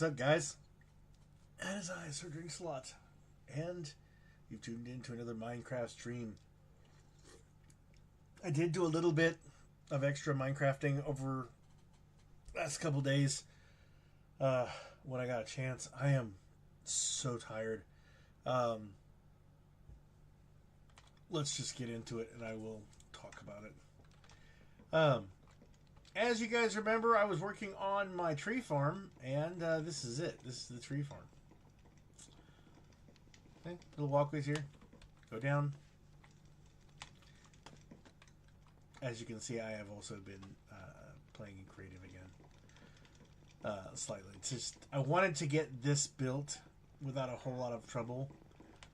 What's up, guys? And as I, Sir Drinkslot, and you've tuned in to another Minecraft stream. I did do a little bit of extra Minecrafting over last couple days when I got a chance. I am so tired. Let's just get into it, and I will talk about it. As you guys remember, I was working on my tree farm, and this is it. This is the tree farm. Okay, little walkways here. Go down. As you can see, I have also been playing in creative again. Slightly. It's just, I wanted to get this built without a whole lot of trouble.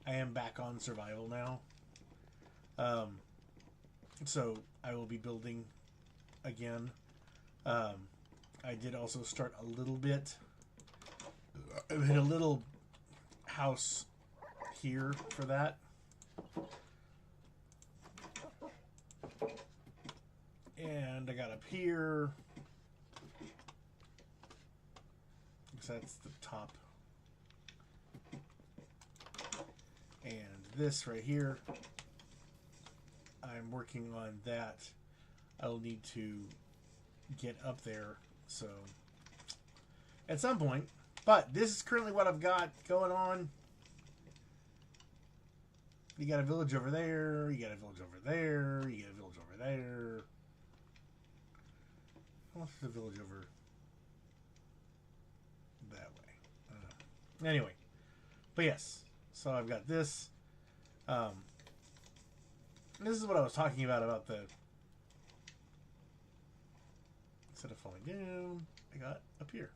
I am back on survival now. So I will be building again. I did also start a little bit. I made a little house here for that. And I got up here. So that's the top. And this right here, I'm working on that. I'll need to get up there, so at some point. But this is currently what I've got going on. You got a village over there, you got a village over there, you got a village over there. What's the village over that way? I don't know. Anyway, but yes, so I've got this. This is what I was talking about the, instead of falling down, I got up here.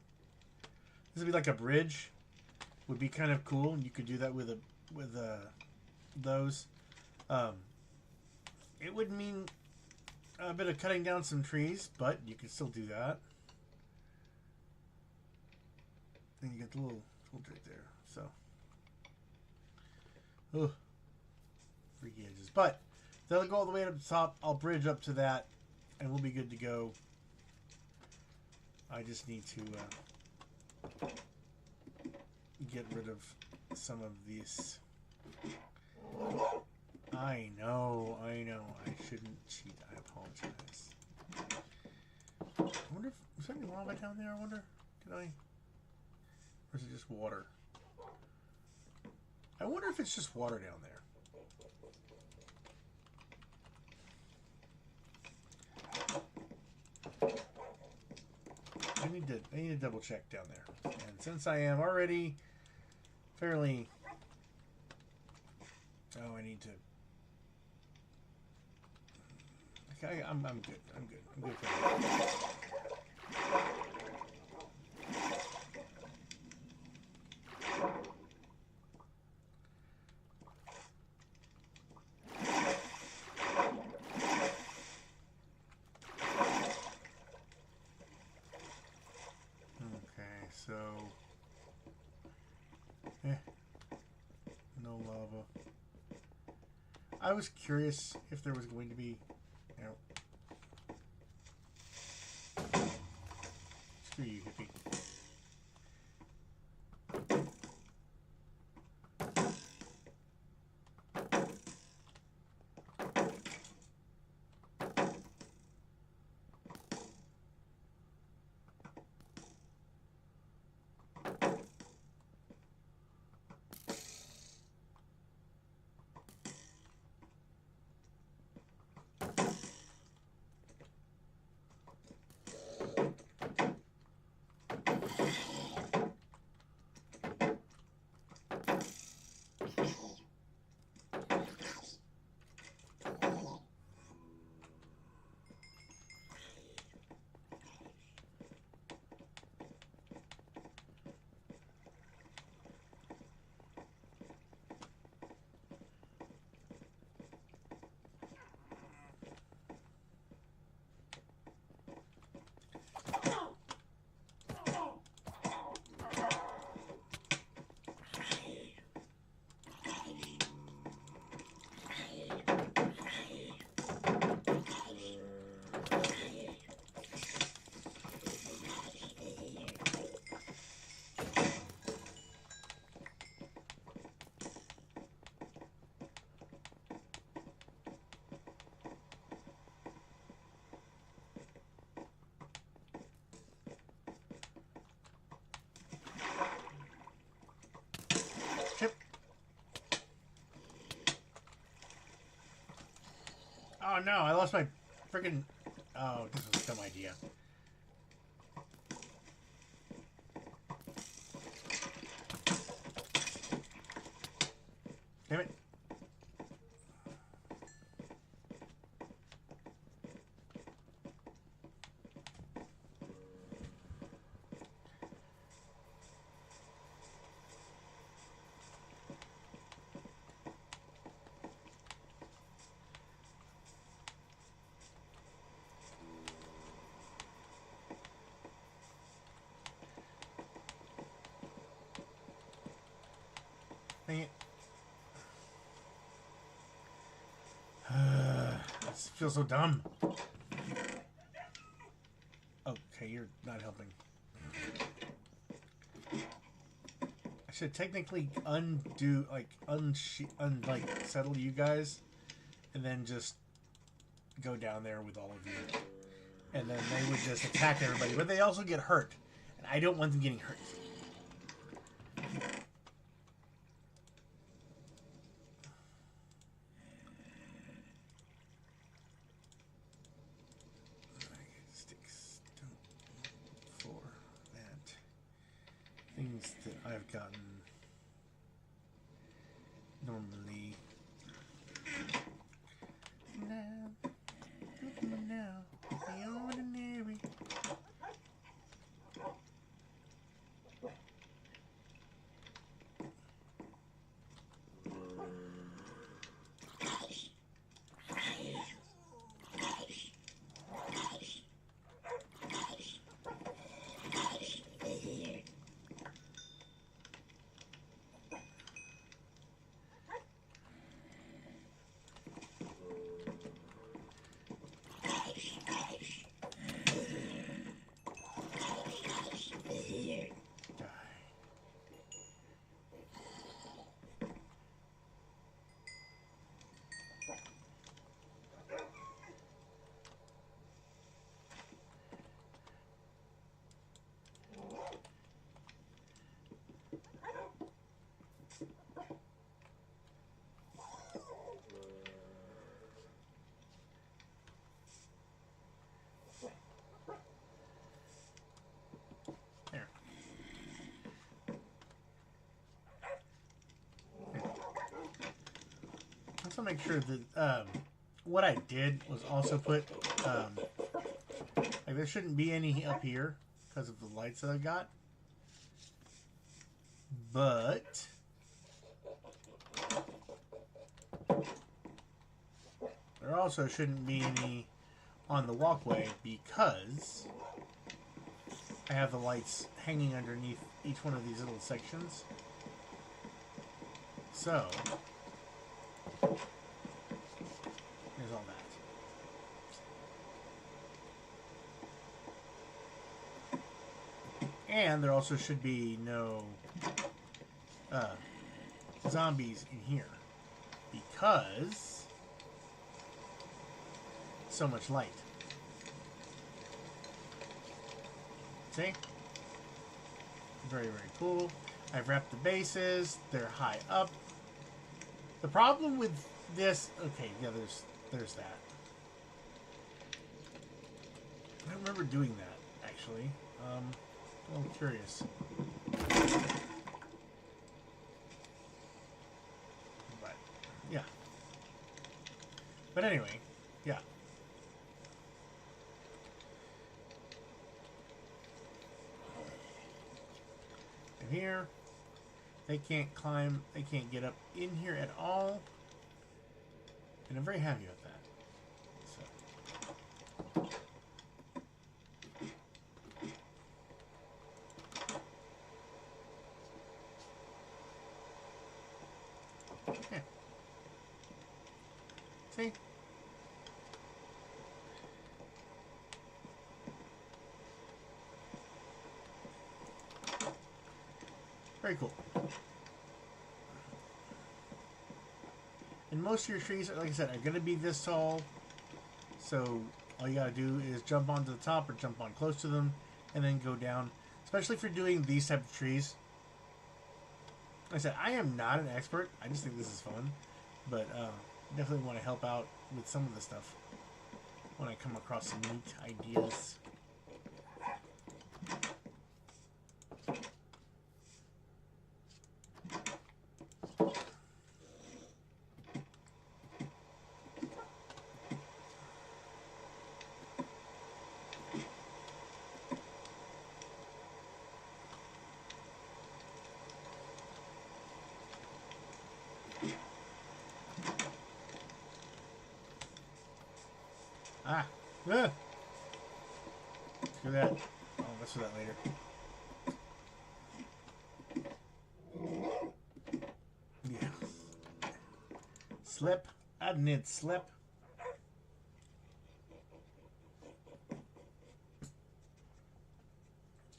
This would be like a bridge. Would be kind of cool, and you could do that with those. It would mean a bit of cutting down some trees, but you can still do that. And you get the little right there. So, oh, freaky edges. But they'll go all the way up to the top. I'll bridge up to that, and we'll be good to go. I just need to get rid of some of these. I know. I shouldn't cheat. I apologize. I wonder if, is there any lava down there? I wonder. Did I? Or is it just water? I wonder if it's just water down there. I need to double check down there. And since I am already fairly, I need to. Okay, I'm good. I'm good for that. So, no lava. I was curious if there was going to be, screw you, hippie. Oh no, I lost my freaking. Oh, this was a dumb idea. Damn it. Dang it. This feels so dumb. Okay, you're not helping. I should technically undo, like, settle you guys, and then just go down there with all of you. And then they would just attack everybody, but they also get hurt. And I don't want them getting hurt. Sticks for that. Things that I've gotten normally. Now, look at me now, the ordinary. There. Also make sure that what I did was also put like there shouldn't be any up here because of the lights that I got, but there also shouldn't be any on the walkway because I have the lights hanging underneath each one of these little sections. So there's all that. And there also should be no zombies in here because so much light. See? Very, very cool. I've wrapped the bases. They're high up. The problem with this... Okay, yeah, there's that. I don't remember doing that, actually. A little curious. But, yeah. But anyway, yeah. And here, they can't climb, they can't get up in here at all. And I'm very happy with that. Yeah. See? Very cool. And most of your trees, like I said, are going to be this tall. So all you got to do is jump onto the top or jump on close to them and then go down. Especially if you're doing these type of trees. Like I said, I am not an expert. I just think this is fun. But Definitely want to help out with some of the stuff when I come across some neat ideas. Ah! Ah! Screw that. I'll mess with that later. Yeah. Slip. I need slip.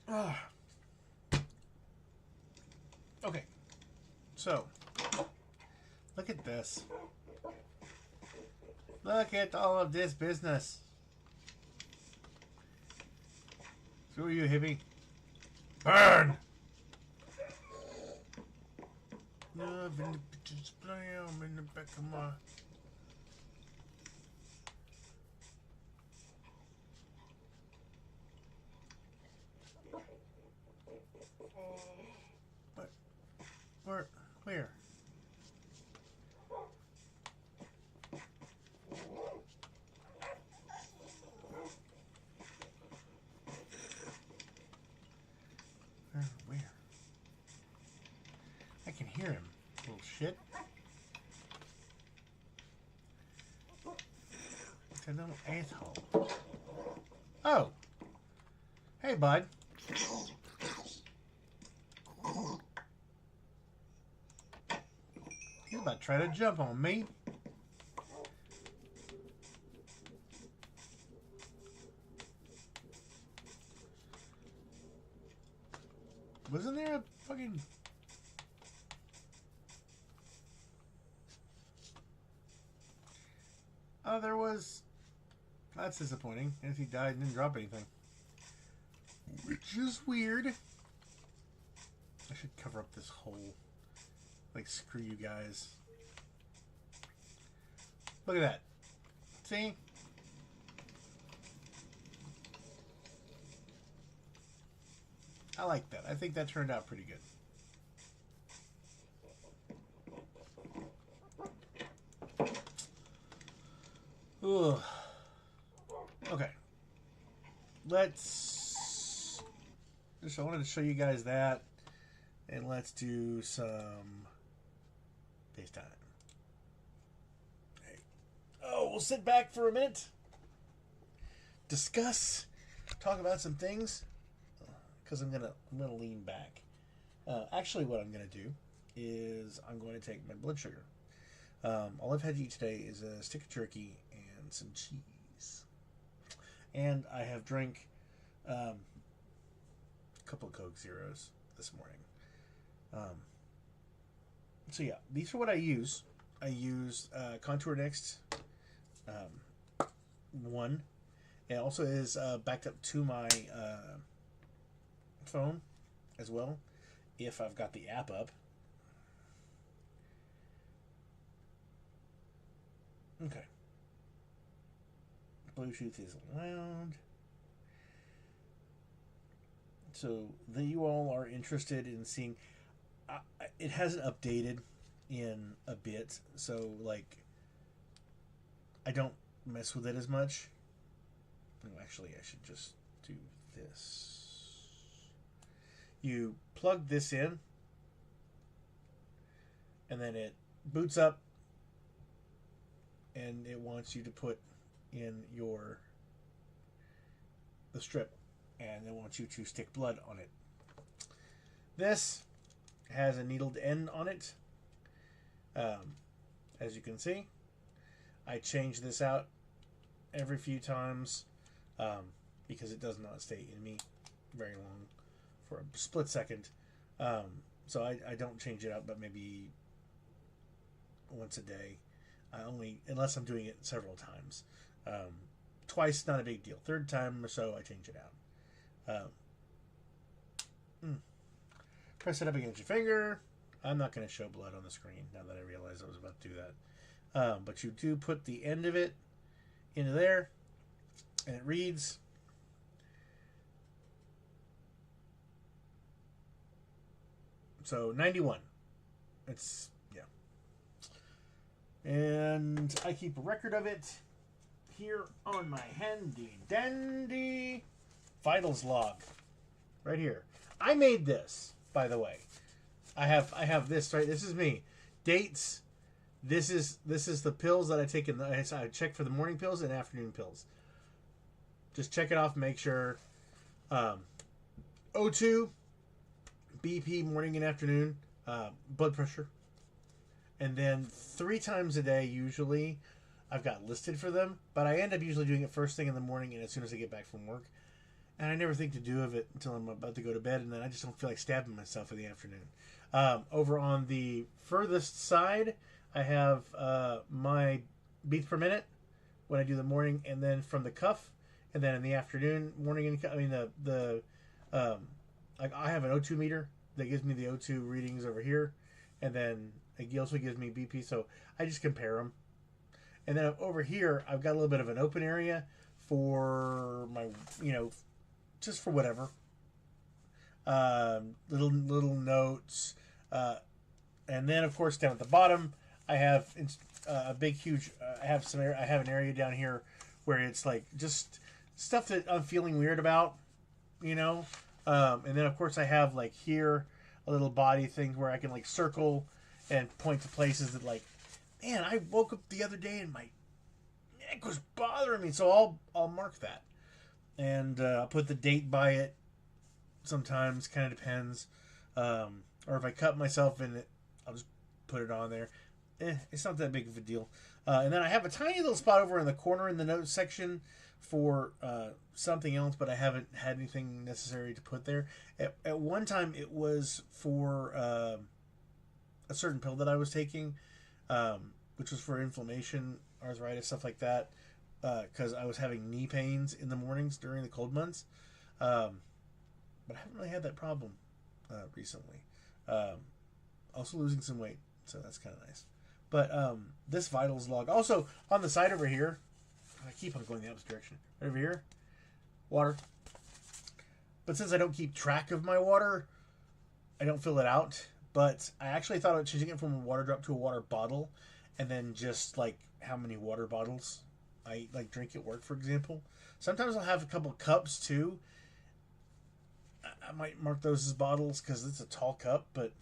Ah. Okay. So, look at this. Look at all of this business. Screw you, hippie. Burn! Love in the pictures, blam in the back of my... What? Where? Where? Where? I can hear him, little shit. It's a little asshole. Oh! Hey, bud. He's about to try to jump on me. Wasn't there a fucking... Oh, there was... That's disappointing. If he died and didn't drop anything. Which is weird. I should cover up this hole. Like, screw you guys. Look at that. See? I like that. I think that turned out pretty good. Ugh. Okay. Let's... Just, I wanted to show you guys that. And let's do some FaceTime. Hey. Oh, we'll sit back for a minute. Discuss. Talk about some things. Because I'm gonna lean back. Actually, what I'm gonna do is I'm going to take my blood sugar. All I've had to eat today is a stick of turkey and some cheese, and I have drank a couple of Coke Zeros this morning. So yeah, these are what I use. I use Contour Next 1. It also is backed up to my phone as well, if I've got the app up. Okay. Bluetooth is allowed. So that you all are interested in seeing, it hasn't updated in a bit, so like I don't mess with it as much. No, actually, I should just do this. You plug this in, and then it boots up, and it wants you to put in the strip, and it wants you to stick blood on it. This has a needled end on it. As you can see, I change this out every few times because it does not stay in me very long, for a split second. So I don't change it out, but maybe once a day. Unless I'm doing it several times. Twice, not a big deal. Third time or so, I change it out. Press it up against your finger. I'm not going to show blood on the screen now that I realize I was about to do that. But you do put the end of it into there, and it reads. So 91. It's, yeah. And I keep a record of it here on my handy dandy vitals log. Right here. I made this, by the way. I have this, right? This is me. Dates. This is the pills that I take in I check for the morning pills and afternoon pills. Just check it off, make sure. O2, BP morning and afternoon, blood pressure. And then 3 times a day usually I've got listed for them, but I end up usually doing it first thing in the morning and as soon as I get back from work. And I never think to do of it until I'm about to go to bed, and then I just don't feel like stabbing myself in the afternoon. Over on the furthest side, I have my beats per minute when I do the morning, and then from the cuff, and then in the afternoon, morning and I mean like I have an O2 meter that gives me the O2 readings over here, and then it also gives me BP. So I just compare them, and then over here I've got a little bit of an open area for my just for whatever. Little notes, and then of course down at the bottom I have a big huge. I have an area down here where it's like just stuff that I'm feeling weird about, and then of course I have like here a little body thing where I can like circle and point to places that like, man, I woke up the other day and my neck was bothering me, so I'll mark that. And I'll put the date by it. Sometimes, kind of depends. Or if I cut myself in it, I'll just put it on there. It's not that big of a deal. And then I have a tiny little spot over in the corner in the notes section for something else, but I haven't had anything necessary to put there. At one time, it was for a certain pill that I was taking, which was for inflammation, arthritis, stuff like that. Because I was having knee pains in the mornings during the cold months. But I haven't really had that problem recently. Also losing some weight, so that's kind of nice. But this vitals log, also on the side over here, I keep on going the opposite direction. Right over here, water. But since I don't keep track of my water, I don't fill it out. But I actually thought about changing it from a water drop to a water bottle, and then just like how many water bottles I like drink at work, for example. Sometimes I'll have a couple cups too. I might mark those as bottles because it's a tall cup, but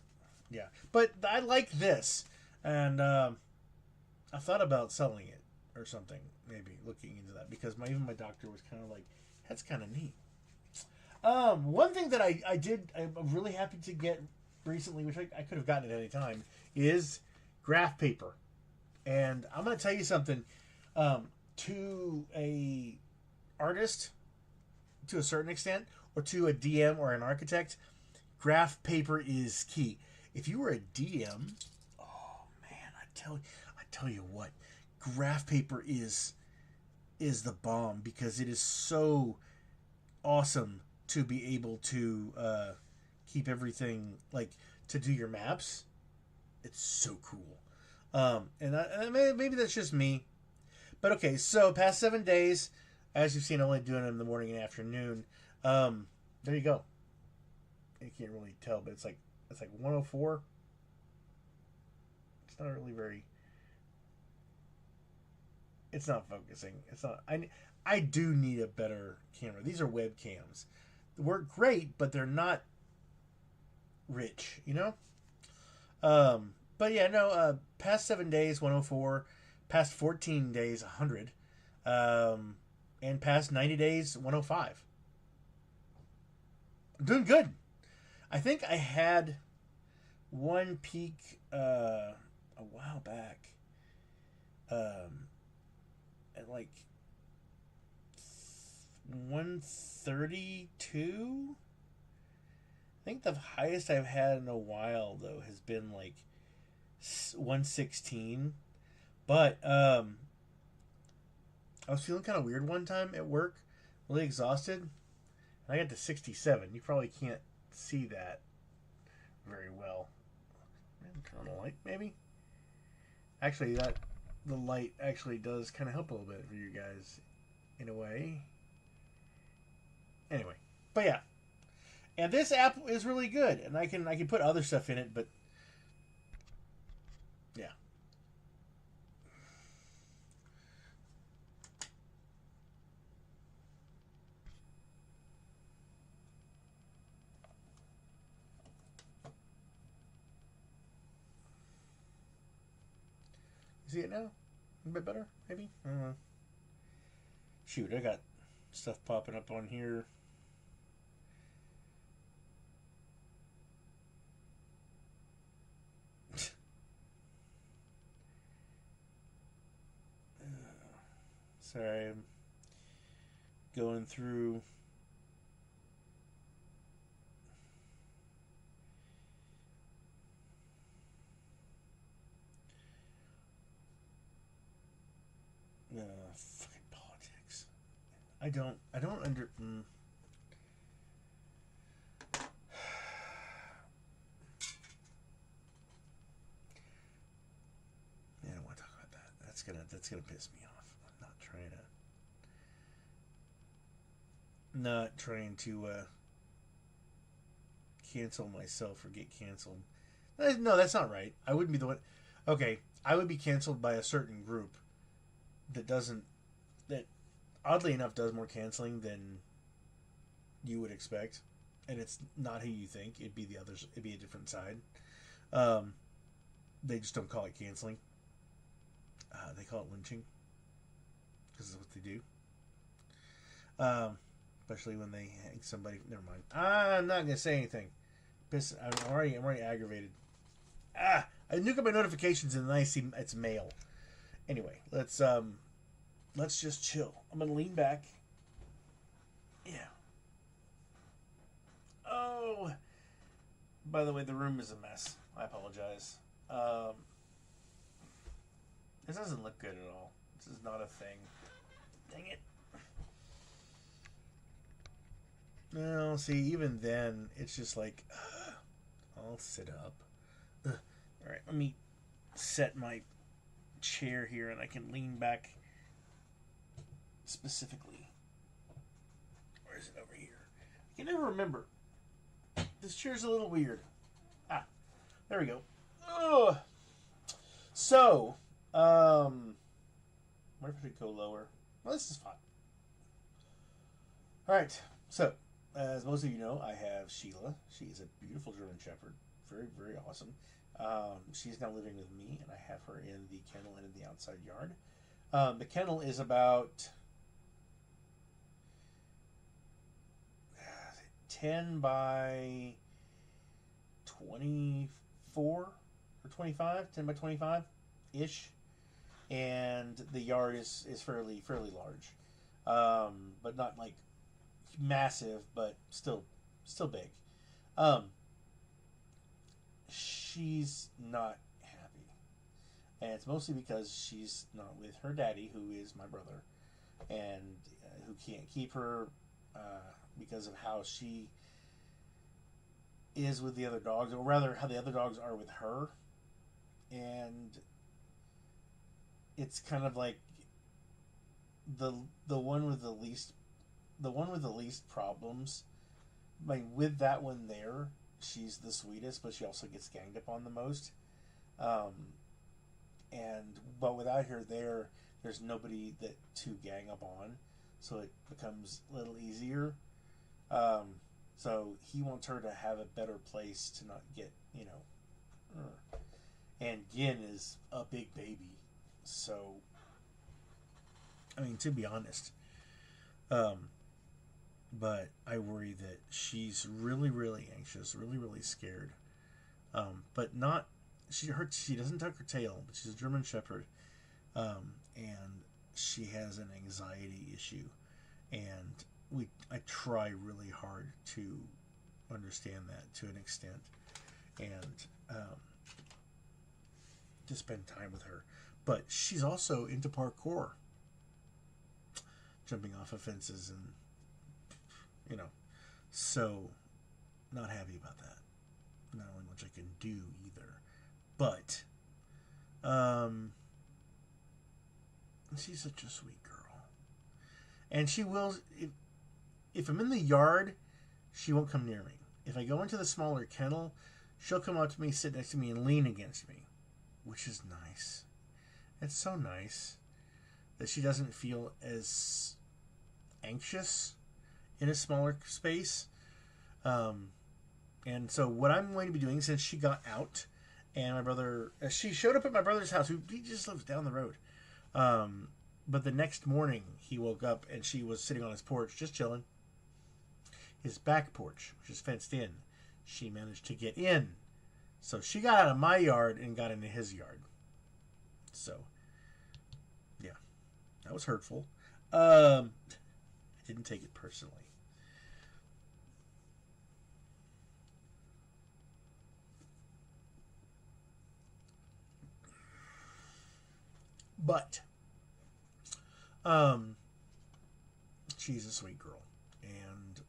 yeah. But I like this, and I thought about selling it or something, maybe looking into that, because even my doctor was kind of like, that's kind of neat. One thing that I'm really happy to get recently, which I could have gotten at any time, is graph paper. And I'm going to tell you something. To a artist, to a certain extent, or to a DM or an architect, graph paper is key. If you were a DM, oh man, I tell you what, graph paper is the bomb, because it is so awesome to be able to keep everything, like to do your maps. It's so cool. And maybe that's just me. But okay, so past 7 days, as you've seen, I'm only doing it in the morning and afternoon. There you go. You can't really tell, but it's like 104. It's not really very. It's not focusing. It's not. I do need a better camera. These are webcams. They work great, but they're not rich. But yeah, no. Past 7 days, 104. Past 14 days, 100. And past 90 days, 105. I'm doing good. I think I had one peak a while back at like 132. I think the highest I've had in a while, though, has been like 116. But I was feeling kind of weird one time at work, really exhausted, and I got to 67. You probably can't see that very well. Turn on the light, maybe. Actually, that the light actually does kind of help a little bit for you guys in a way. Anyway, but yeah, and this app is really good, and I can put other stuff in it, but yeah. You see it now? A bit better, maybe. I don't know. Shoot, I got stuff popping up on here. Sorry, I'm going through. Fucking politics. I don't under. Yeah, I don't want to talk about that. That's gonna piss me off. I'm not trying to cancel myself or get canceled. No, that's not right. I wouldn't be the one. Okay, I would be canceled by a certain group that doesn't, that oddly enough does more canceling than you would expect, and it's not who you think. It'd be the others. It'd be a different side. Um, they just don't call it canceling. They call it lynching because that's what they do. Especially when they hang somebody. Never mind. I'm not gonna say anything. I'm already aggravated. I nuke up my notifications and then I see it's mail. Anyway, let's just chill. I'm gonna lean back. Yeah. Oh. By the way, the room is a mess. I apologize. This doesn't look good at all. This is not a thing. Dang it. No, see, even then, it's just like, I'll sit up. Alright, let me set my chair here and I can lean back specifically. Where is it over here? I can never remember. This chair's a little weird. There we go. Ugh. So, where if I could go lower? Well, this is fine. Alright, so, as most of you know, I have Sheila. She is a beautiful German Shepherd. Very, very awesome. She's now living with me, and I have her in the kennel and in the outside yard. The kennel is about 10 by 24 or 25, 10 by 25 ish, and the yard is fairly large, but not like massive, but still big. She's not happy, and it's mostly because she's not with her daddy, who is my brother, and who can't keep her because of how she is with the other dogs, or rather how the other dogs are with her. And it's kind of like the one with the least problems. I mean, with that one there, she's the sweetest, but she also gets ganged up on the most. But without her there, there's nobody to gang up on, so it becomes a little easier. So he wants her to have a better place to not get, And Gin is a big baby, so I mean, to be honest, but I worry that she's really, really anxious, really, really scared. But not she doesn't tuck her tail, but she's a German Shepherd, and she has an anxiety issue, and I try really hard to understand that to an extent, and to spend time with her. But she's also into parkour, jumping off of fences, and so not happy about that. Not really much I can do either. But She's such a sweet girl. And she will, if I'm in the yard, she won't come near me. If I go into the smaller kennel, she'll come up to me, sit next to me, and lean against me, which is nice. It's so nice that she doesn't feel as anxious in a smaller space. And so what I'm going to be doing, since she got out, and my brother, she showed up at my brother's house, who he just lives down the road. But the next morning, he woke up and she was sitting on his porch, just chilling. His back porch, which is fenced in, she managed to get in. So she got out of my yard and got into his yard. So, yeah, that was hurtful. I didn't take it personally. But, she's a sweet girl. And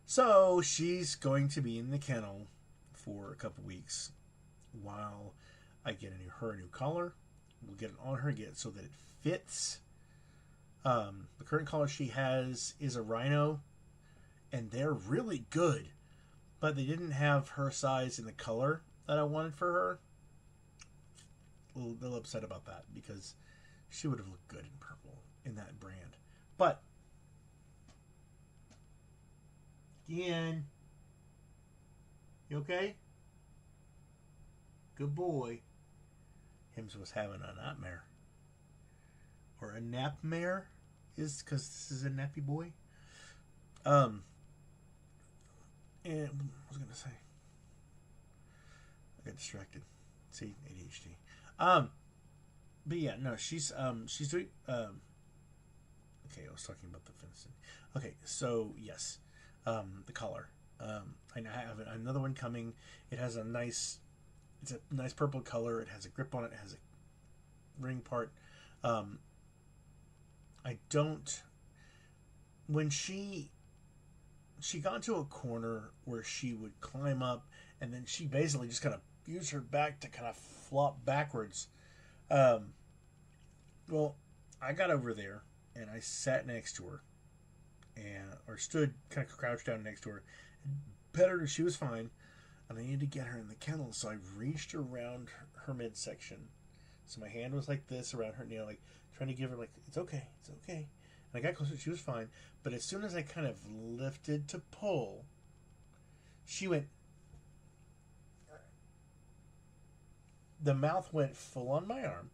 so she's going to be in the kennel for a couple weeks while I get her a new collar. We'll get it on her, get it so that it fits. The current collar she has is a rhino, and they're really good. But they didn't have her size in the color that I wanted for her. A little upset about that because she would have looked good in purple in that brand. But Ian, you okay? Good boy. Hims was having a nightmare. Or a napmare, is because this is a nappy boy. And what was I gonna say? I got distracted. See, ADHD. But yeah, no, she's doing. Okay, I was talking about the fencing. Okay, so yes, the collar. I have another one coming. It has it's a nice purple color. It has a grip on it. It has a ring part. I don't. When she got into a corner where she would climb up, and then she basically just kind of used her back to kind of flop backwards. Well, I got over there and I sat next to her, or stood kind of crouched down next to her, petted her. She was fine, and I needed to get her in the kennel, so I reached around her midsection. So my hand was like this around her, like trying to give her it's okay, it's okay. And I got closer, she was fine. But as soon as I kind of lifted to pull, she went. The mouth went full on my arm.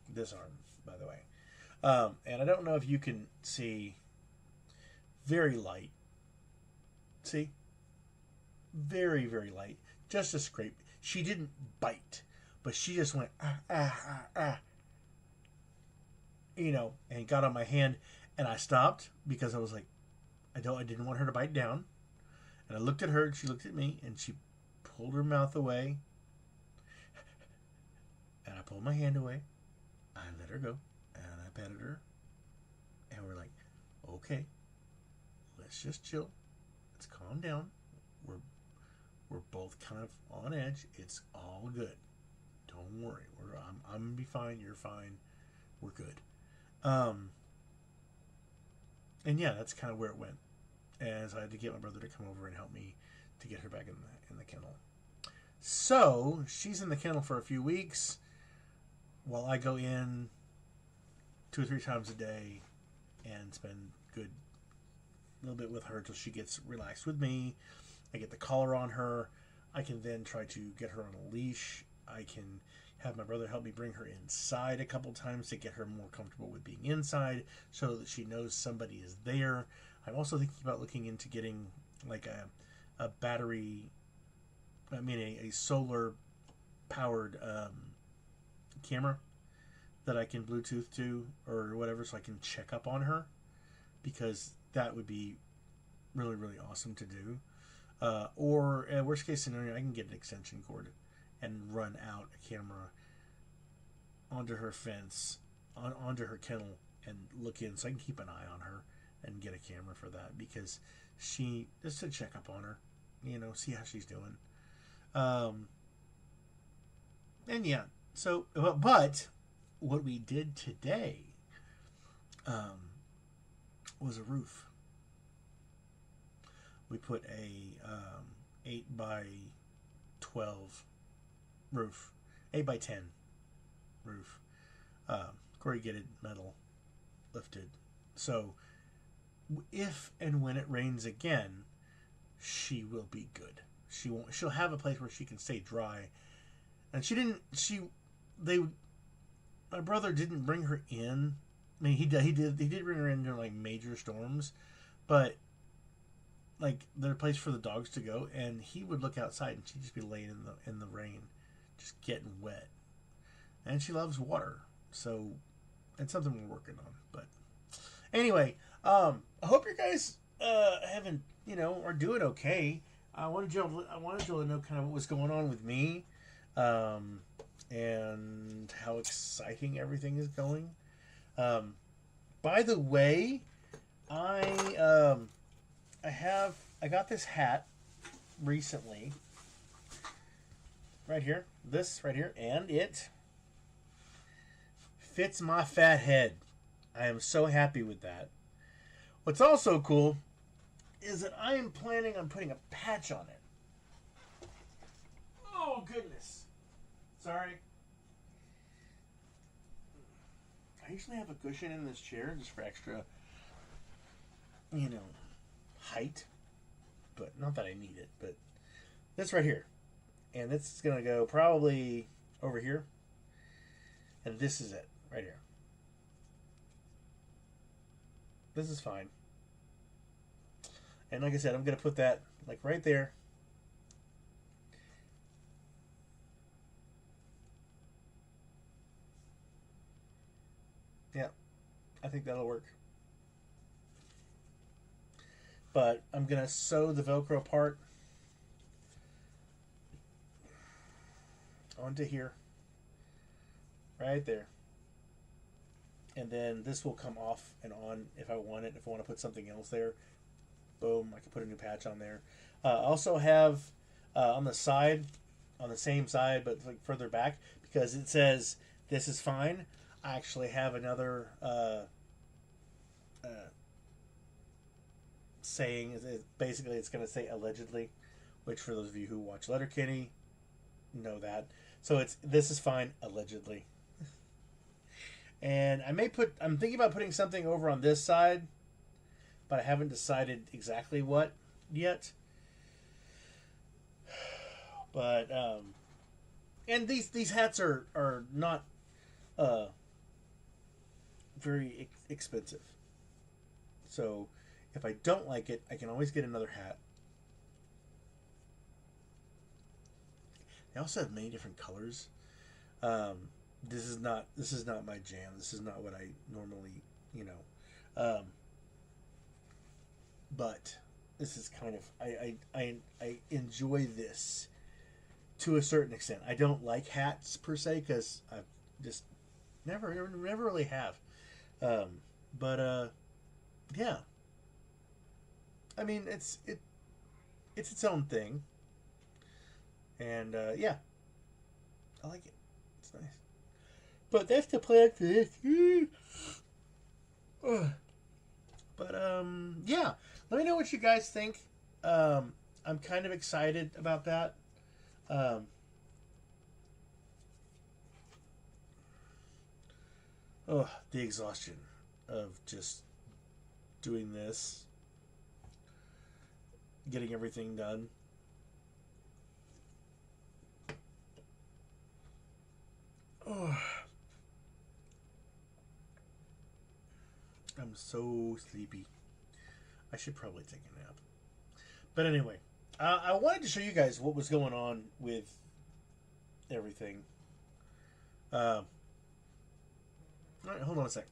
This arm, by the way. And I don't know if you can see. Very light. See? Very, very light. Just a scrape. She didn't bite. But she just went, and got on my hand. And I stopped because I was like, I didn't want her to bite down. And I looked at her and she looked at me and she pulled her mouth away. And I pulled my hand away. I let her go. And I petted her. And we're like, okay, let's just chill. Let's calm down. We're both kind of on edge. It's all good. Don't worry. I'm gonna be fine. You're fine. We're good. And yeah, that's kind of where it went. As I had to get my brother to come over and help me to get her back in the kennel. So she's in the kennel for a few weeks, while I go in 2 or 3 times a day and spend a little bit with her till she gets relaxed with me. I get the collar on her. I can then try to get her on a leash. I can have my brother help me bring her inside a couple times to get her more comfortable with being inside so that she knows somebody is there. I'm also thinking about looking into getting like a battery, a solar powered camera that I can Bluetooth to or whatever, so I can check up on her, because that would be really, really awesome to do. Or worst case scenario, I can get an extension cord and run out a camera onto her fence, onto her kennel, and look in, so I can keep an eye on her and get a camera for that, because just to check up on her, see how she's doing. And yeah, so, but what we did today um, was a roof. We put a 8 by 12 roof, 8 by 10 roof, corrugated metal lifted. So if and when it rains again, she will be good. She won't. She'll have a place where she can stay dry. And she didn't. They. My brother didn't bring her in. I mean, he did. He did bring her in during like major storms, but like their place for the dogs to go, and he would look outside and she'd just be laying in the rain, just getting wet. And she loves water, so it's something we're working on. But anyway, I hope you guys haven't are doing okay. I wanted you to know kind of what was going on with me, and how exciting everything is going. By the way, I got this hat recently. Right here, this right here, and it fits my fat head. I am so happy with that. What's also cool is that I am planning on putting a patch on it. Oh, goodness. Sorry. I usually have a cushion in this chair just for extra, height. But not that I need it, but this right here. And this is going to go probably over here. And this is it, right here. This is fine. And like I said, I'm going to put that like right there. Yeah, I think that'll work. But I'm going to sew the Velcro part onto here. Right there. And then this will come off and on if I want it. If I want to put something else there, boom, I can put a new patch on there. I also have on the side, on the same side, but like further back, because it says this is fine. I actually have another saying. Basically, it's going to say allegedly, which for those of you who watch Letterkenny know that. So it's this is fine allegedly. And I'm thinking about putting something over on this side, but I haven't decided exactly what yet. But and these hats are not very expensive. So if I don't like it, I can always get another hat. They also have many different colors. This is not my jam. This is not what I normally, but this is kind of I enjoy this to a certain extent. I don't like hats per se because I just never really have. But yeah. I mean, it's its own thing, and yeah, I like it. It's nice. But that's the plan for this. But yeah. Let me know what you guys think. I'm kind of excited about that. The exhaustion of just doing this, getting everything done. Oh. I'm so sleepy. I should probably take a nap. But anyway, I wanted to show you guys what was going on with everything. All right, hold on a sec.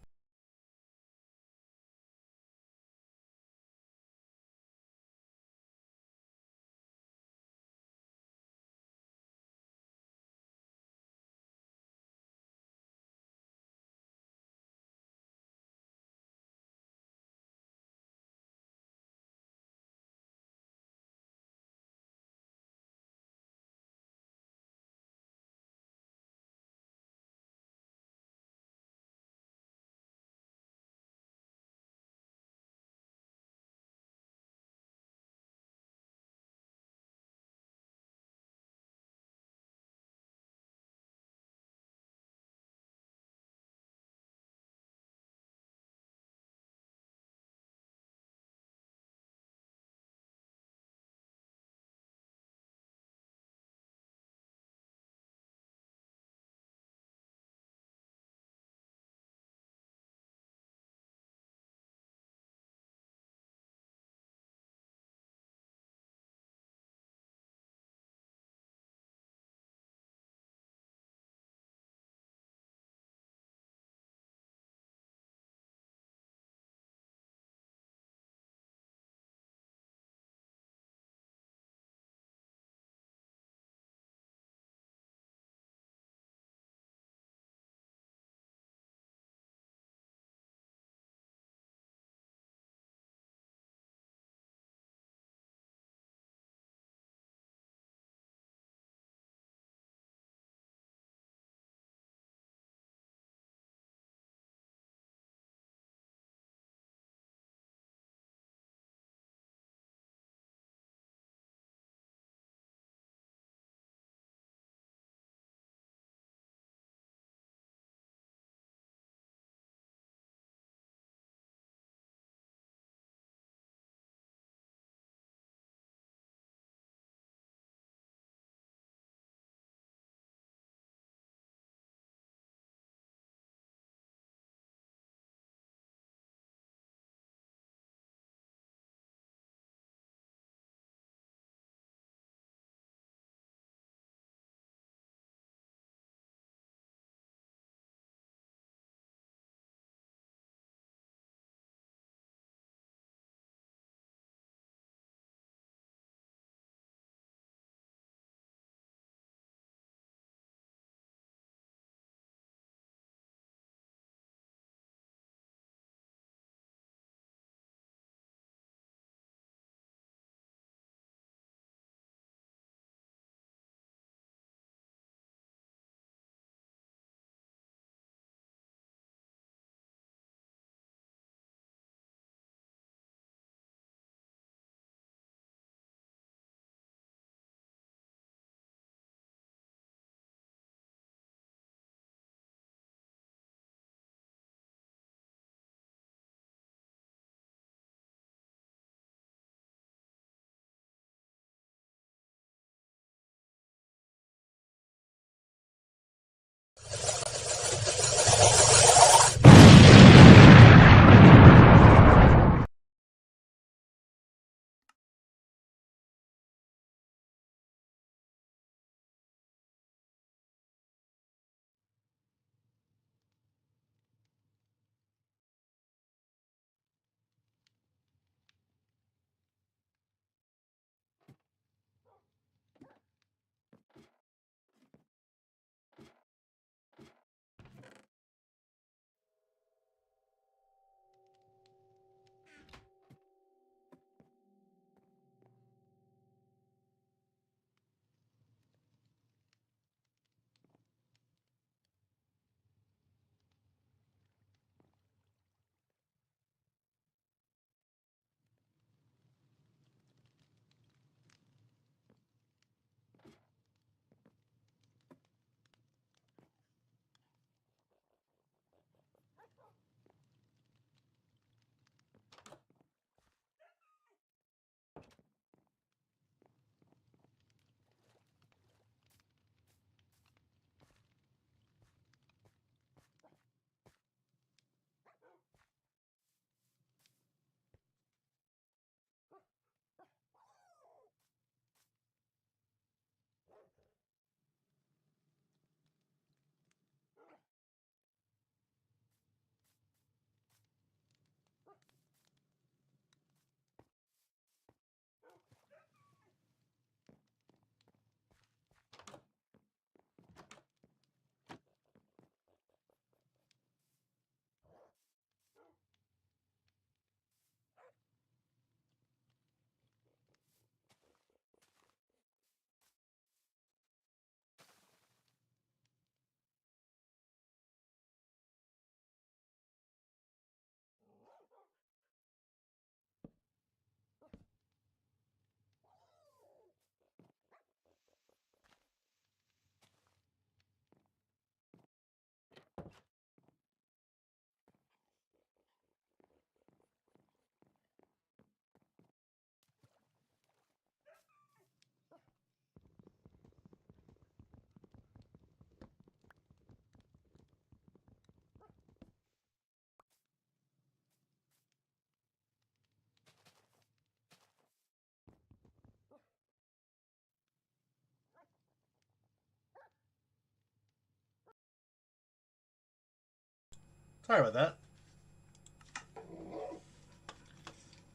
Sorry about that.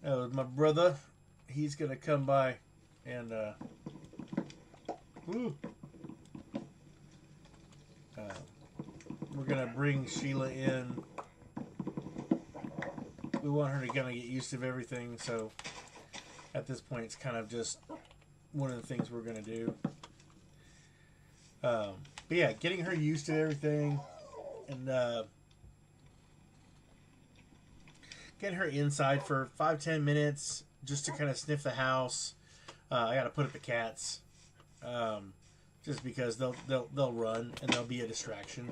That was my brother. He's gonna come by and we're gonna bring Sheila in. We want her to kind of get used to everything, so at this point it's kind of just one of the things we're gonna do. But yeah, getting her used to everything and getting her inside for 5-10 minutes just to kind of sniff the house. I got to put up the cats, just because they'll run and they'll be a distraction.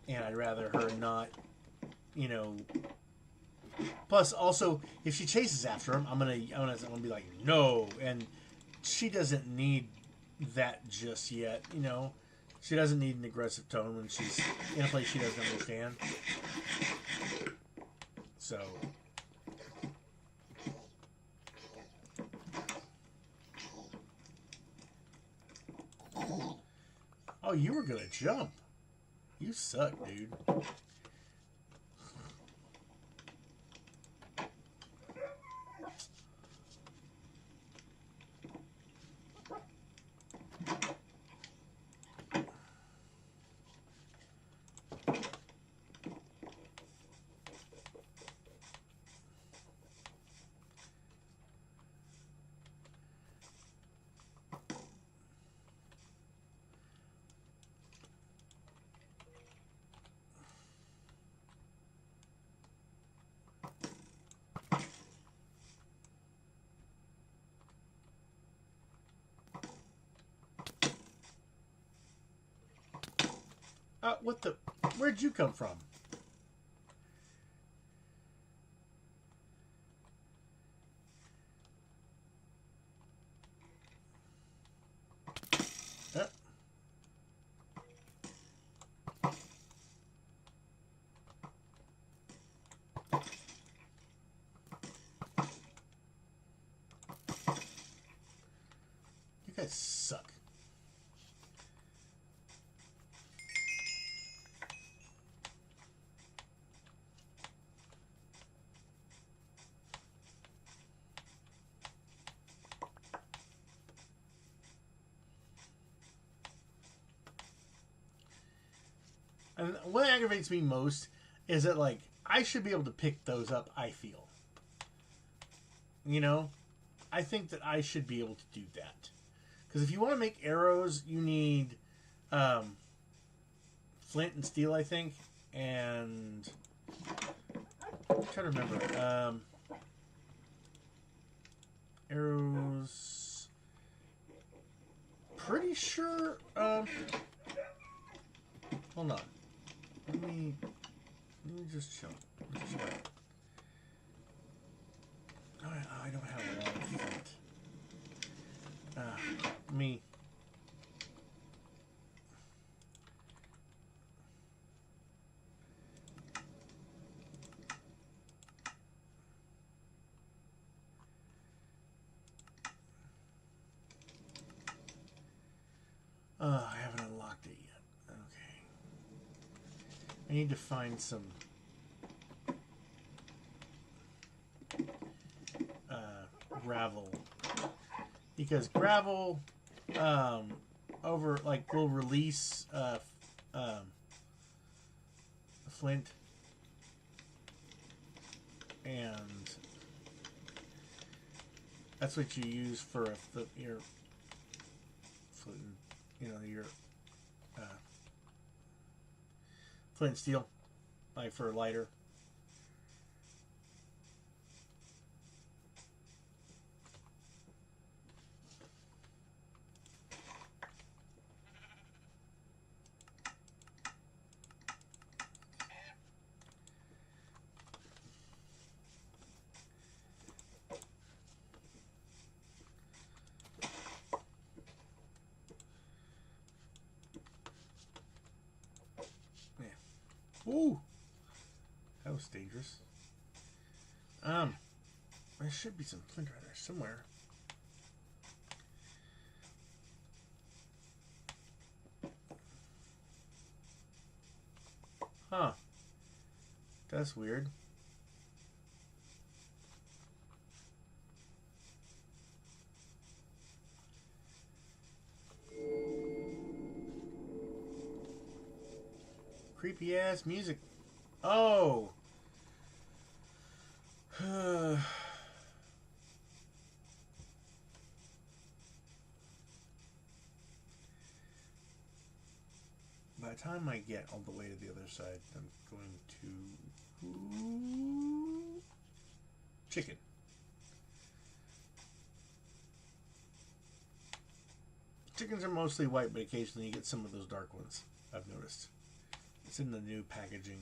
And I'd rather her not, you know. Plus, also, if she chases after him, I'm gonna be like, no, and she doesn't need that just yet. You know, she doesn't need an aggressive tone when she's in a place she doesn't understand. So. Oh, you were gonna jump. You suck, dude. What the? Where'd you come from? You guys suck. And what aggravates me most is that, like, I should be able to pick those up, I feel. You know? I think that I should be able to do that. Because if you want to make arrows, you need flint and steel, I think. And I'm trying to remember. Arrows. Pretty sure. Hold on. Let me just chill. I don't have a lot of flint. Me. I haven't unlocked it yet. Okay. I need to find some gravel, because gravel will release flint, and that's what you use for your flint, your flint and steel, like for a lighter. Ooh, that was dangerous. There should be some flint right there somewhere. Huh. That's weird. Creepy ass music. Oh. By the time I get all the way to the other side, I'm going to... Chicken. Chickens are mostly white, but occasionally you get some of those dark ones, I've noticed. It's in the new packaging.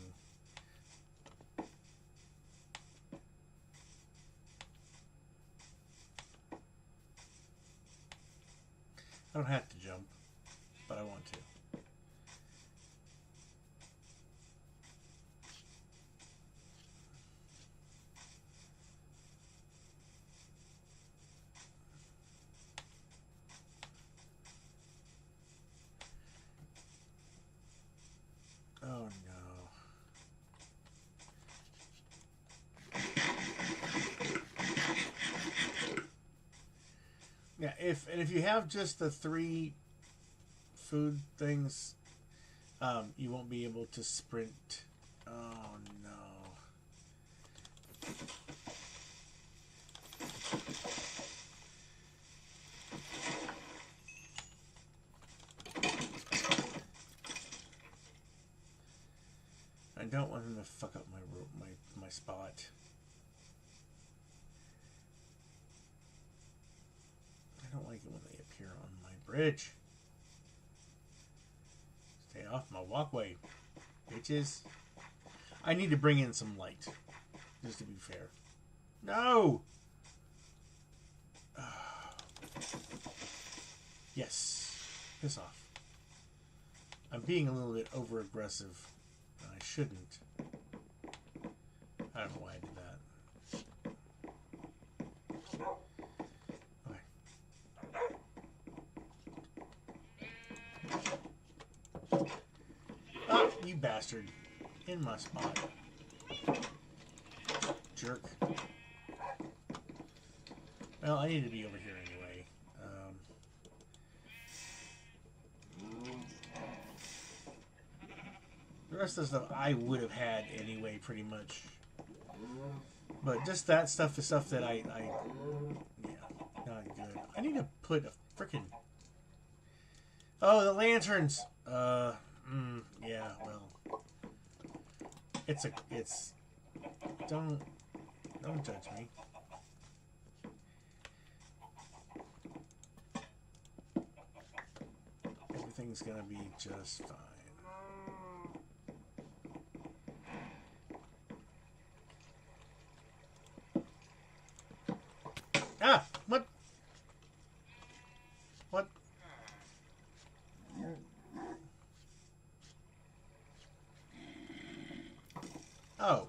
I don't have to jump, but I want to. Oh no. Yeah, if you have just the 3 food things, you won't be able to sprint. Oh no. I don't want him to fuck up my spot. I don't like it when they appear on my bridge. Stay off my walkway, bitches. I need to bring in some light, just to be fair. No! Yes. Piss off. I'm being a little bit over-aggressive. I shouldn't. I don't know why I did that. Okay. Oh, you bastard. In my spot. Jerk. Well, I need to be over here anyway. The rest of the stuff I would have had anyway, pretty much. But just that stuff is stuff that yeah, not good. I need to put a frickin'... Oh, the lanterns! Yeah, well... It's... Don't judge me. Everything's gonna be just fine. Ah! What? What? Oh.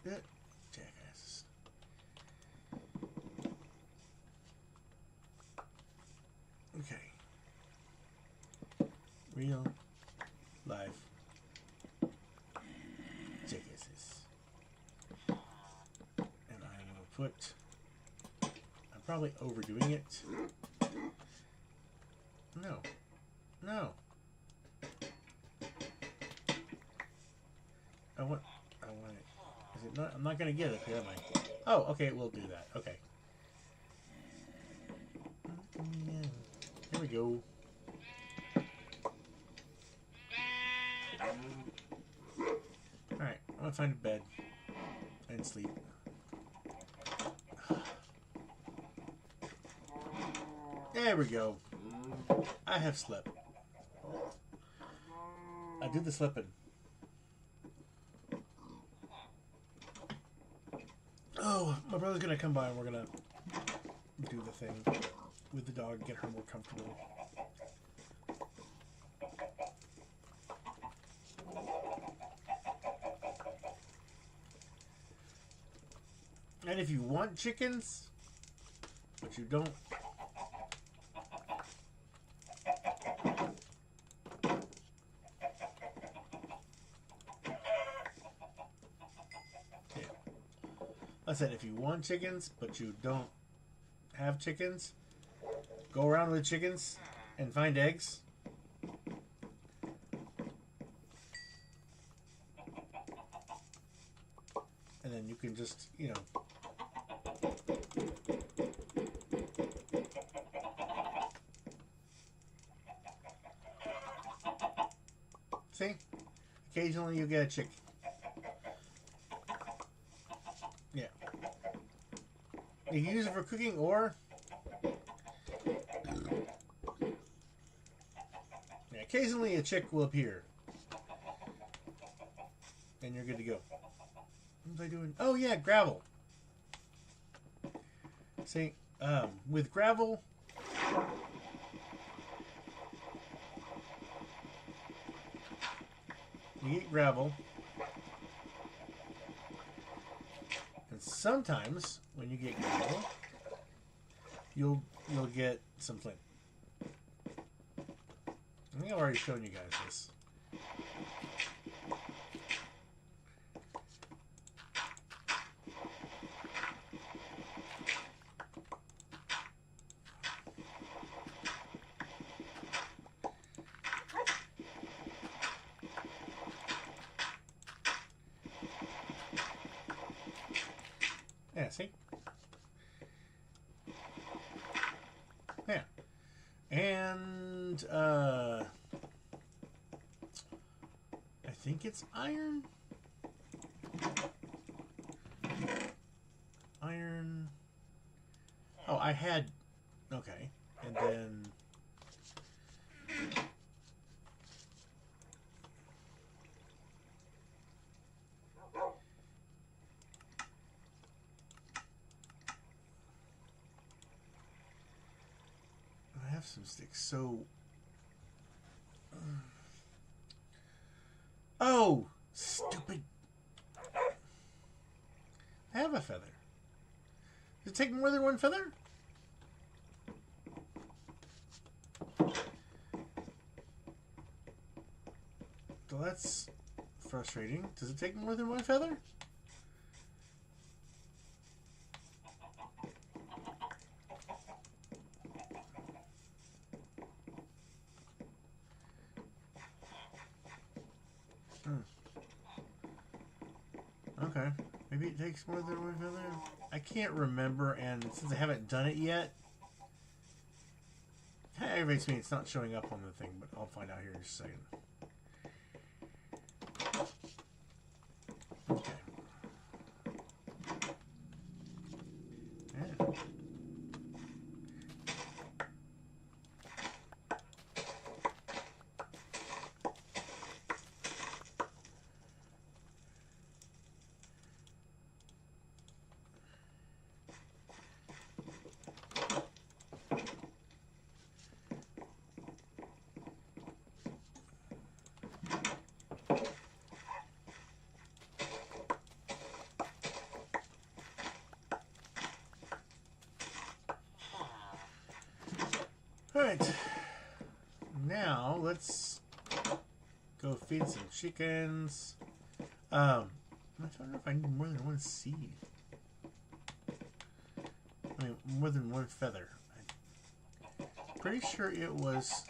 Jackasses. Okay. Real life jackasses. And I will put... I'm probably overdoing it. No. No. I want it. Is it not? I'm not going to get it, am I? Oh, okay, we'll do that. Okay. Here we go. Alright, I'm going to find a bed and sleep. There we go. I have slept. I did the slipping. Oh, my brother's gonna come by and we're gonna do the thing with the dog, get her more comfortable. And if you want chickens, but you don't, I said, if you want chickens, but you don't have chickens, go around with chickens and find eggs. And then you can just, you know, see? Occasionally you get a chick. Yeah. You can use it for cooking or... yeah, occasionally a chick will appear. And you're good to go. What was I doing? Oh yeah, gravel. See, with gravel... you get gravel. And sometimes when you get gravel, you'll get some flint. I think I've already shown you guys this. Yeah, see? Yeah. And, I think it's iron? Iron... oh, I had... okay. And then... I have some sticks, so... oh! Stupid... I have a feather. Does it take more than one feather? So that's frustrating. Does it take more than one feather? Okay. Maybe it takes more than one feather? I can't remember, and since I haven't done it yet, it kind of aggravates me it's not showing up on the thing, but I'll find out here in just a second. Okay. Yeah. Alright, now let's go feed some chickens. I don't know if I need more than one seed. I mean, more than one feather. I'm pretty sure it was...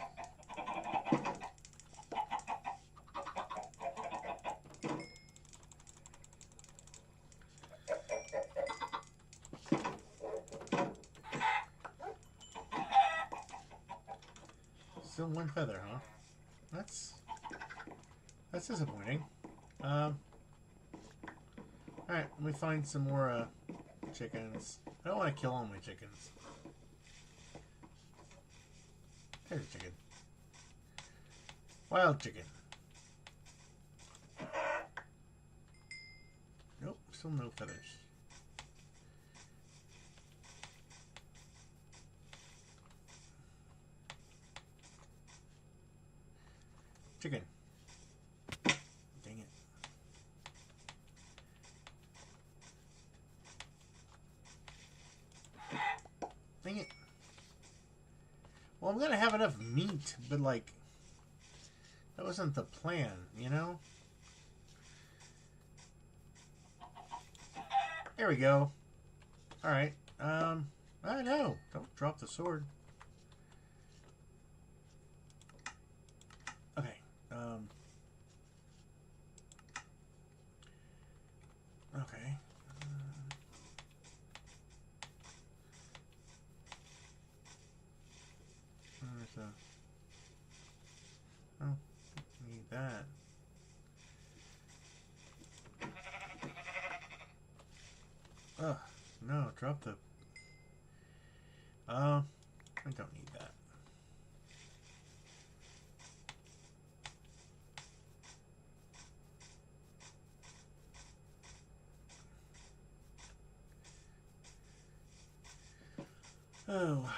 still one feather, huh? That's disappointing. Alright, let me find some more chickens. I don't want to kill all my chickens. There's a chicken. Wild chicken. Nope, still no feathers. Chicken. Dang it. Dang it. Well, I'm gonna have enough meat, but like, that wasn't the plan, you know? There we go. Alright. I know. Don't drop the sword. Okay. Okay. There's a... Oh, need that. Ugh, no, drop the... I don't need that. Oh.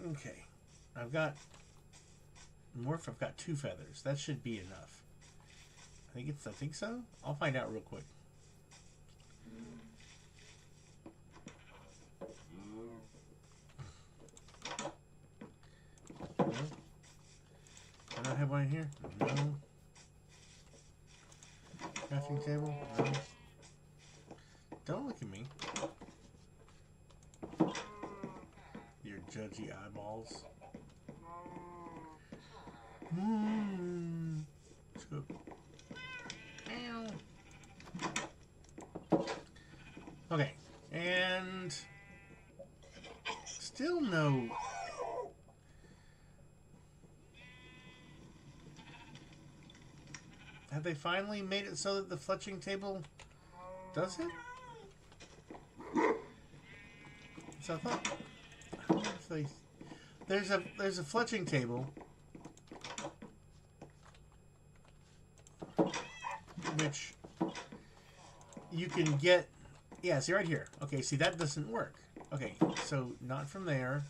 Okay. I've got... Morph, I've got 2 feathers. That should be enough. I think so? I'll find out real quick. No. I don't have one in here? No. Crafting table? No. Don't look at me. Your judgy eyeballs. Scoop. Okay, and still no. Have they finally made it so that the fletching table does it? So I thought. I don't know if they, there's a fletching table, which you can get. Yeah, see right here. Okay, see that doesn't work. Okay, so not from there,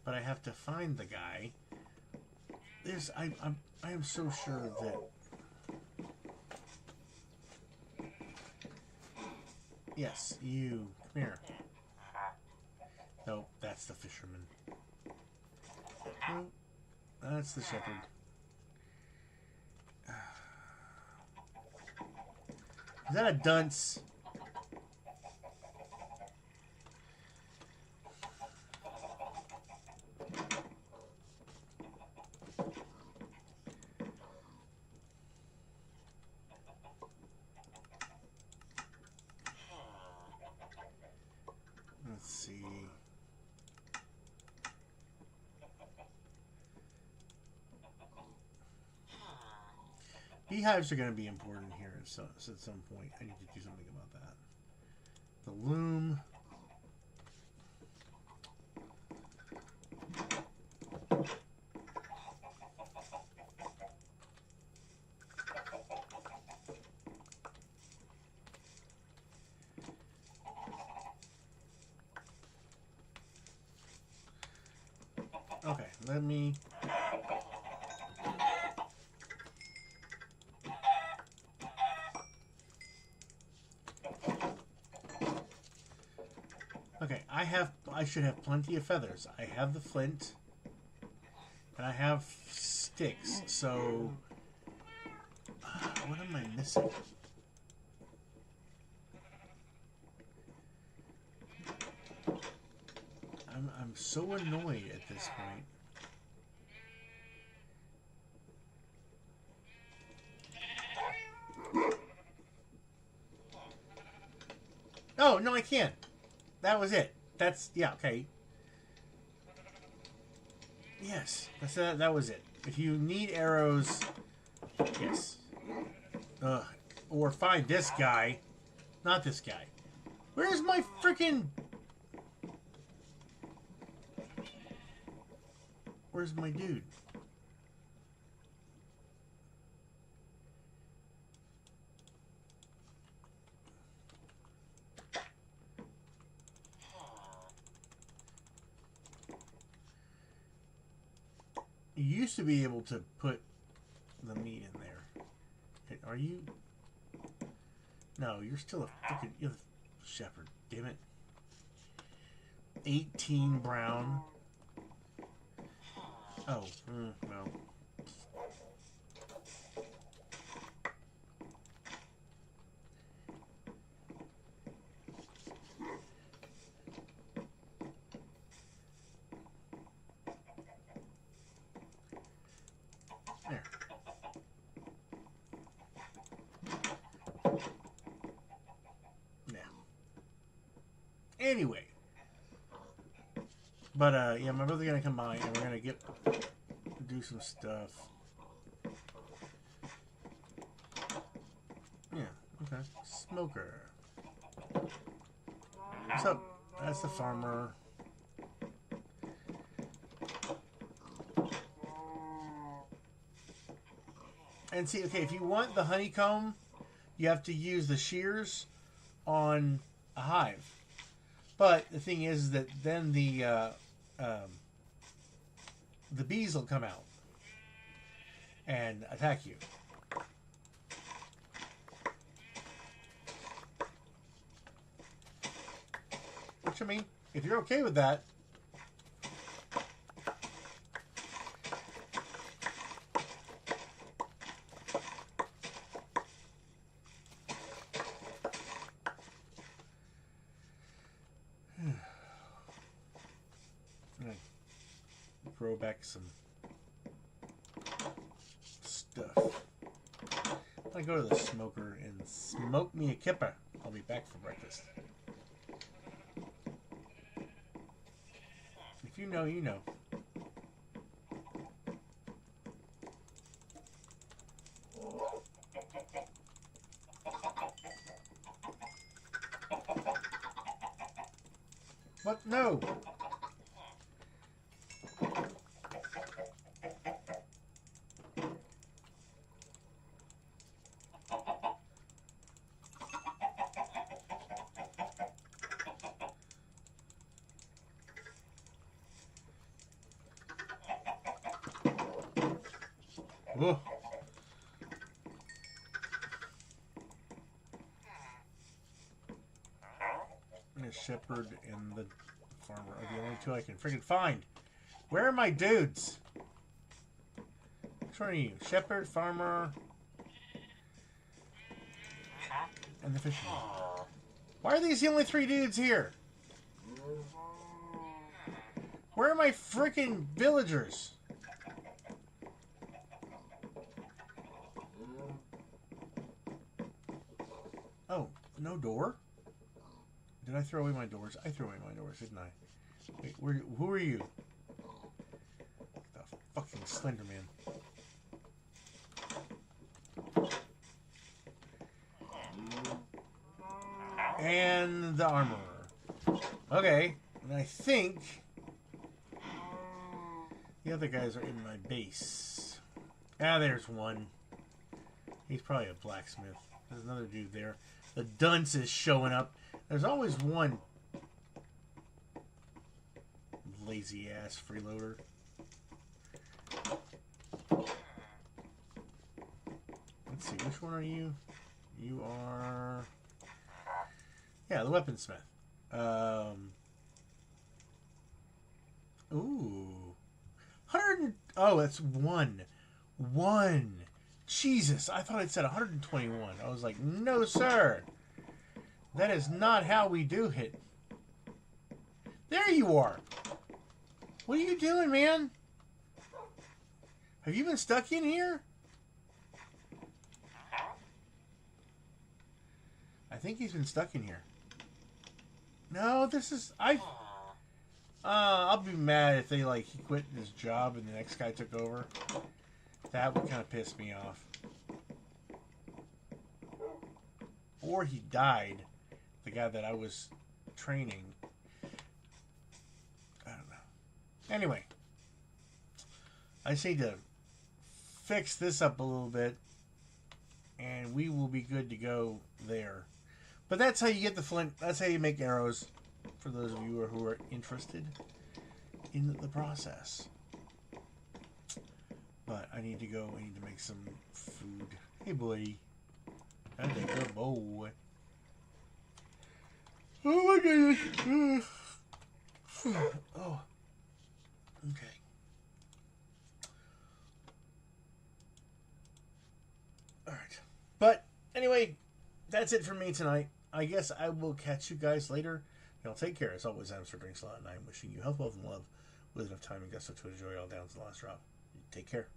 but I have to find the guy. I am so sure that. Yes, you. Come here. Nope, that's the fisherman. Nope, that's the shepherd. Is that a dunce? Let's see. Beehives are going to be important here at some point. I need to do something about that. The loom. Okay, let me... Okay, I should have plenty of feathers. I have the flint, and I have sticks, so... what am I missing? I'm so annoyed at this point. Oh, no, I can't. That was it. That's, yeah, okay. Yes, that was it. If you need arrows, yes. Or find this guy. Not this guy. Where's my freaking... Where's my dude? You used to be able to put the meat in there. Okay, are you? No, you're still a freaking... You're the shepherd. Damn it. 18 brown. Oh, well. There. Now. Anyway. But, yeah, my brother's gonna come by and we're gonna do some stuff. Yeah, okay. Smoker. What's up? That's the farmer. And see, okay, if you want the honeycomb, you have to use the shears on a hive. But the thing is that then the bees will come out and attack you. Which, I mean, if you're okay with that. Throw back some stuff. I go to the smoker and smoke me a kipper. I'll be back for breakfast. If you know, you know. What? No! Whoa. The shepherd and the farmer are the only two I can freaking find. Where are my dudes? Which one are you? Shepherd, farmer, and the fisherman. Why are these the only three dudes here? Where are my freaking villagers? Oh, no door? Did I throw away my doors? I threw away my doors, didn't I? Wait, who are you? The fucking Slender Man. And the armorer. Okay, and I think the other guys are in my base. Ah, there's one. He's probably a blacksmith. There's another dude there. The dunce is showing up. There's always one lazy ass freeloader. Let's see, which one are you? You are, yeah, the weaponsmith. Ooh, 100. Oh, that's one. Jesus, I thought it said 121. I was like, no, sir. That is not how we do it. There you are. What are you doing, man? Have you been stuck in here? I think he's been stuck in here. No, this is... I'll be mad if they, like, he quit his job and the next guy took over. That would kind of piss me off. Or he died. The guy that I was training. I don't know. Anyway. I just need to fix this up a little bit. And we will be good to go there. But that's how you get the flint. That's how you make arrows. For those of you who are interested in the process. But I need to go. I need to make some food. Hey, boy. That's a good boy. Oh, my goodness. Oh. Okay. Alright. But, anyway, that's it for me tonight. I guess I will catch you guys later. Y'all take care. As always, I'm Sir Drinkslot, and I'm wishing you health, wealth, and love with enough time and gusto to enjoy all down to the last drop. Take care.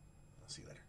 I'll see you later.